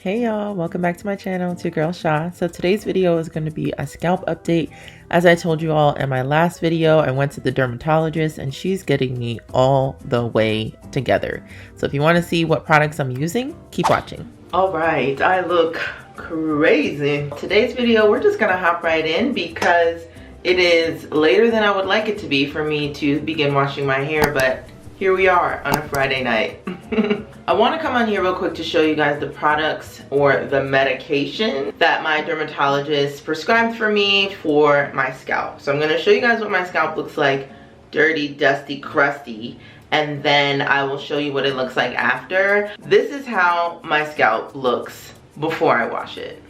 Hey y'all, welcome back to my channel. It's your girl Sha. So today's video is going to be a scalp update. As I told you all in my last video, I went to the dermatologist and she's getting me all the way together. So if you want to see what products I'm using, keep watching. All right, I look crazy. Today's video, we're just gonna hop right in because it is later than I would like it to be for me to begin washing my hair, but here we are on a Friday night. I want to come on here real quick to show you guys the products or the medication that my dermatologist prescribed for me for my scalp. So I'm going to show you guys what my scalp looks like, dirty, dusty, crusty, and then I will show you what it looks like after. This is how my scalp looks before I wash it.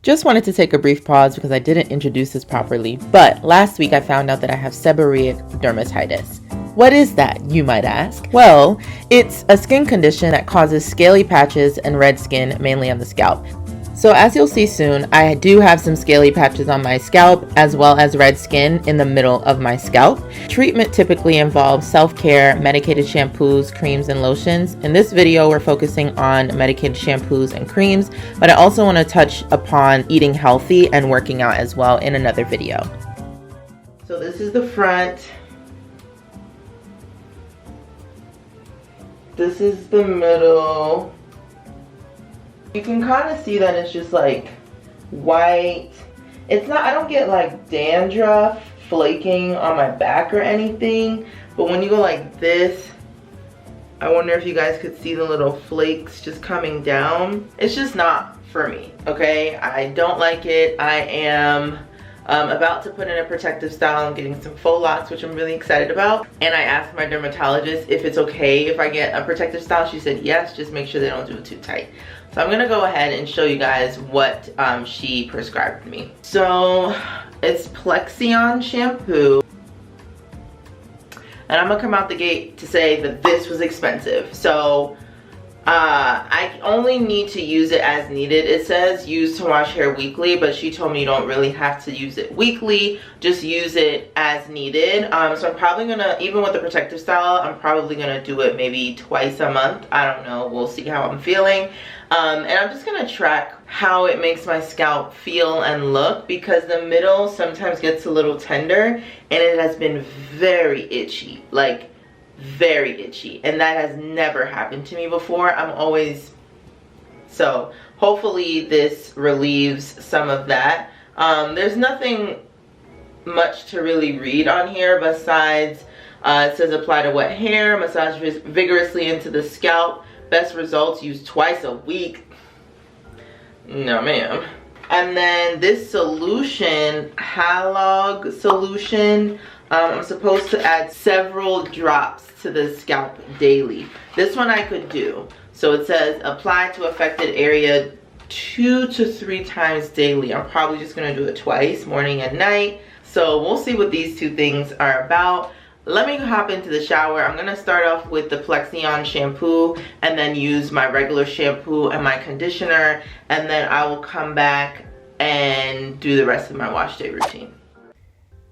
Just wanted to take a brief pause because I didn't introduce this properly, but last week I found out that I have seborrheic dermatitis. What is that, you might ask? Well, it's a skin condition that causes scaly patches and red skin, mainly on the scalp. So as you'll see soon, I do have some scaly patches on my scalp as well as red skin in the middle of my scalp. Treatment typically involves self-care, medicated shampoos, creams, and lotions. In this video, we're focusing on medicated shampoos and creams, but I also want to touch upon eating healthy and working out as well in another video. So this is the front. This is the middle. You can kind of see that it's just like white. It's not, I don't get like dandruff, flaking on my back or anything, but when you go like this, I wonder if you guys could see the little flakes just coming down. It's just not for me, okay? I don't like it. I am about to put in a protective style. I'm getting some faux locks, which I'm really excited about. And I asked my dermatologist if it's okay if I get a protective style. She said yes, just make sure they don't do it too tight. So I'm gonna go ahead and show you guys what she prescribed me. So it's Plexion shampoo. And I'm gonna come out the gate to say that this was expensive. So I only need to use it as needed. It says use to wash hair weekly, but she told me you don't really have to use it weekly, just use it as needed. So I'm probably gonna, even with the protective style, I'm probably gonna do it maybe twice a month. I don't know, we'll see how I'm feeling. And I'm just gonna track how it makes my scalp feel and look, because the middle sometimes gets a little tender and it has been very itchy, like very itchy, and that has never happened to me before. So hopefully this relieves some of that. There's nothing much to really read on here besides it says apply to wet hair, massage vigorously into the scalp, best results use twice a week. No ma'am. And then this solution, Halog solution, I'm supposed to add several drops to the scalp daily. This one I could do. So it says apply to affected area 2 to 3 times daily. I'm probably just gonna do it twice, morning and night. So we'll see what these two things are about. Let me hop into the shower. I'm gonna start off with the Plexion shampoo and then use my regular shampoo and my conditioner, and then I will come back and do the rest of my wash day routine.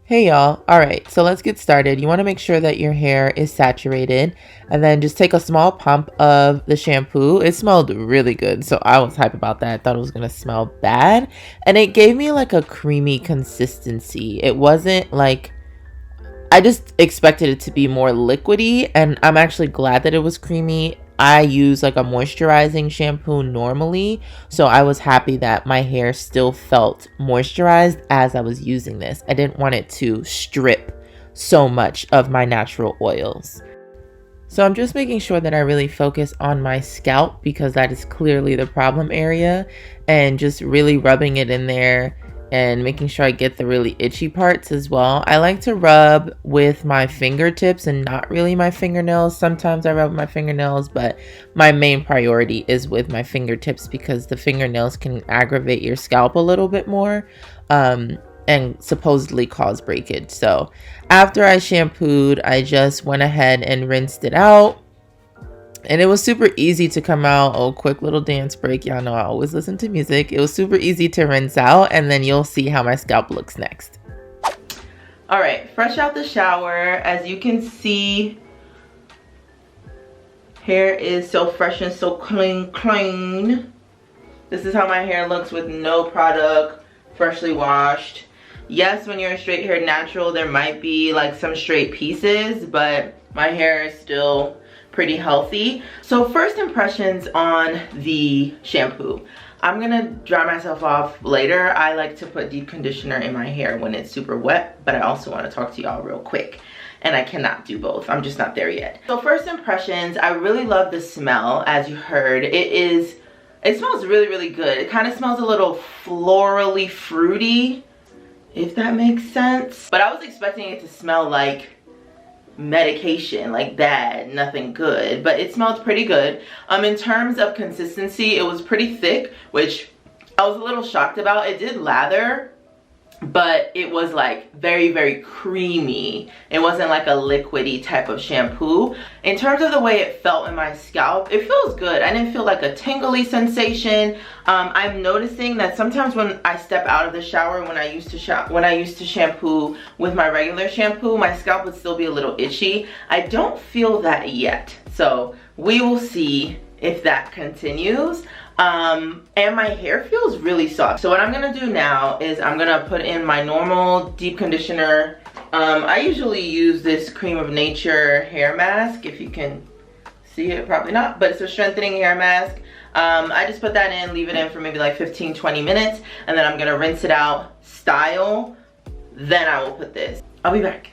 Hey y'all, alright, so let's get started. You want to make sure that your hair is saturated, and then just take a small pump of the shampoo. It smelled really good, so I was hype about that. I thought it was going to smell bad, and it gave me like a creamy consistency. It wasn't like, I just expected it to be more liquidy, and I'm actually glad that it was creamy. I use like a moisturizing shampoo normally, so I was happy that my hair still felt moisturized as I was using this. I didn't want it to strip so much of my natural oils. So I'm just making sure that I really focus on my scalp because that is clearly the problem area, and just really rubbing it in there and making sure I get the really itchy parts as well. I like to rub with my fingertips and not really my fingernails. Sometimes I rub with my fingernails, but my main priority is with my fingertips because the fingernails can aggravate your scalp a little bit more and supposedly cause breakage. So after I shampooed, I just went ahead and rinsed it out. And it was super easy to come out. Oh, quick little dance break. Y'all know I always listen to music. It was super easy to rinse out, and then you'll see how my scalp looks next. All right, fresh out the shower. As you can see, hair is so fresh and so clean. This is how my hair looks with no product, freshly washed. Yes, when you're a straight haired natural, there might be like some straight pieces, but my hair is still pretty healthy. So first impressions on the shampoo. I'm gonna dry myself off later. I like to put deep conditioner in my hair when it's super wet, but I also want to talk to y'all real quick. And I cannot do both. I'm just not there yet. So first impressions, I really love the smell. As you heard, it smells really, really good. It kind of smells a little florally fruity, if that makes sense. But I was expecting it to smell like medication, like bad, nothing good, but it smelled pretty good. In terms of consistency, it was pretty thick, which I was a little shocked about. It did lather, but it was like very, very creamy. It wasn't like a liquidy type of shampoo. In terms of the way it felt in my scalp, it feels good. I didn't feel like a tingly sensation. I'm noticing that sometimes when I step out of the shower, when I used to shampoo with my regular shampoo, my scalp would still be a little itchy. I don't feel that yet, so we will see if that continues. And my hair feels really soft. So what I'm gonna do now is I'm gonna put in my normal deep conditioner. I usually use this Cream of Nature hair mask. If you can see it, probably not, but it's a strengthening hair mask. I just put that in, leave it in for maybe like 15-20 minutes, and then I'm gonna rinse it out, style, then I will put this. I'll be back.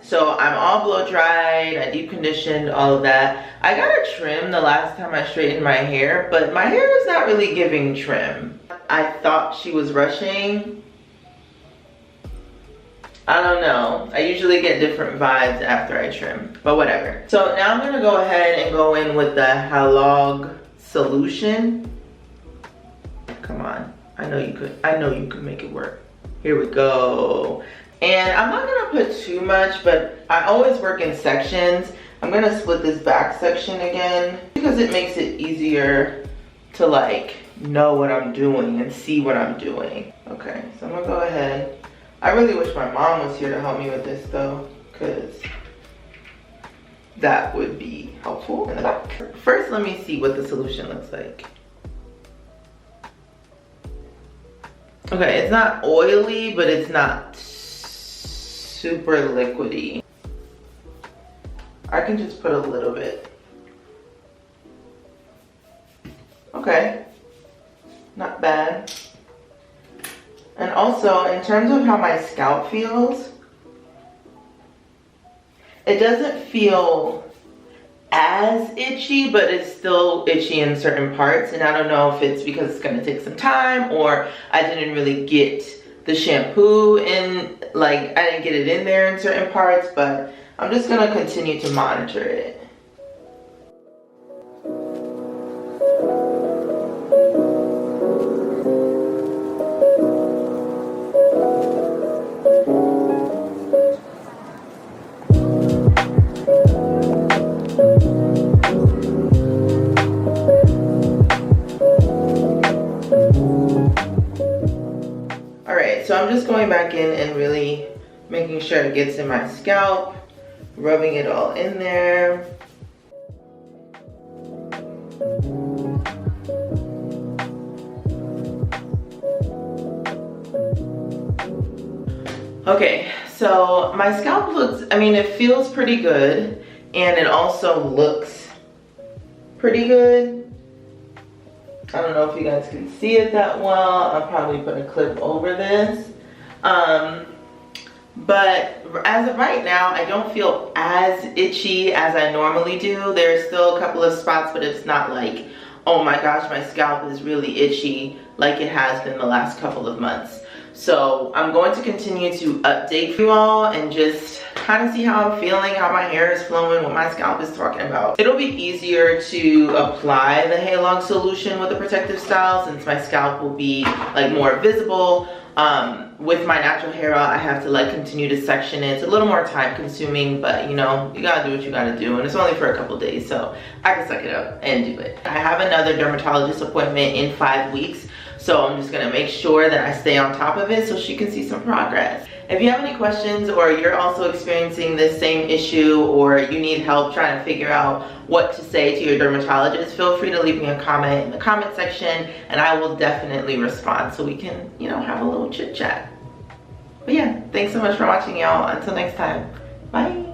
So I'm all blow dried, I deep conditioned, all of that. I got a trim the last time I straightened my hair, but my hair is not really giving trim. I thought she was rushing. I don't know. I usually get different vibes after I trim, but whatever. So now I'm gonna go ahead and go in with the Halog solution. Come on, I know you could make it work. Here we go. And I'm not gonna put too much, but I always work in sections. I'm gonna split this back section again because it makes it easier to like know what I'm doing and see what I'm doing. Okay, so I'm gonna go ahead. I really wish my mom was here to help me with this though, because that would be helpful in the back. First, let me see what the solution looks like. Okay, it's not oily, but it's not super liquidy. I can just put a little bit. Okay, not bad. And also, in terms of how my scalp feels, it doesn't feel as itchy, but it's still itchy in certain parts. And I don't know if it's because it's gonna take some time or I didn't really get the shampoo in, like I didn't get it in there in certain parts, but I'm just gonna continue to monitor it. So I'm just going back in and really making sure it gets in my scalp, rubbing it all in there. Okay, so my scalp looks, I mean, it feels pretty good and it also looks pretty good. I don't know if you guys can see it that well. I'll probably put a clip over this. But as of right now, I don't feel as itchy as I normally do. There's still a couple of spots, but it's not like, oh my gosh, my scalp is really itchy like it has been the last couple of months. So I'm going to continue to update you all and just kind of see how I'm feeling, how my hair is flowing, what my scalp is talking about. It'll be easier to apply the Halog solution with a protective style since my scalp will be like more visible. With my natural hair out, I have to like continue to section it. It's a little more time consuming, but you know, you gotta do what you gotta do, and it's only for a couple days, so I can suck it up and do it. I have another dermatologist appointment in 5 weeks, so I'm just gonna make sure that I stay on top of it so she can see some progress. If you have any questions, or you're also experiencing this same issue, or you need help trying to figure out what to say to your dermatologist, feel free to leave me a comment in the comment section, and I will definitely respond so we can, you know, have a little chit chat. But yeah, thanks so much for watching, y'all. Until next time, bye.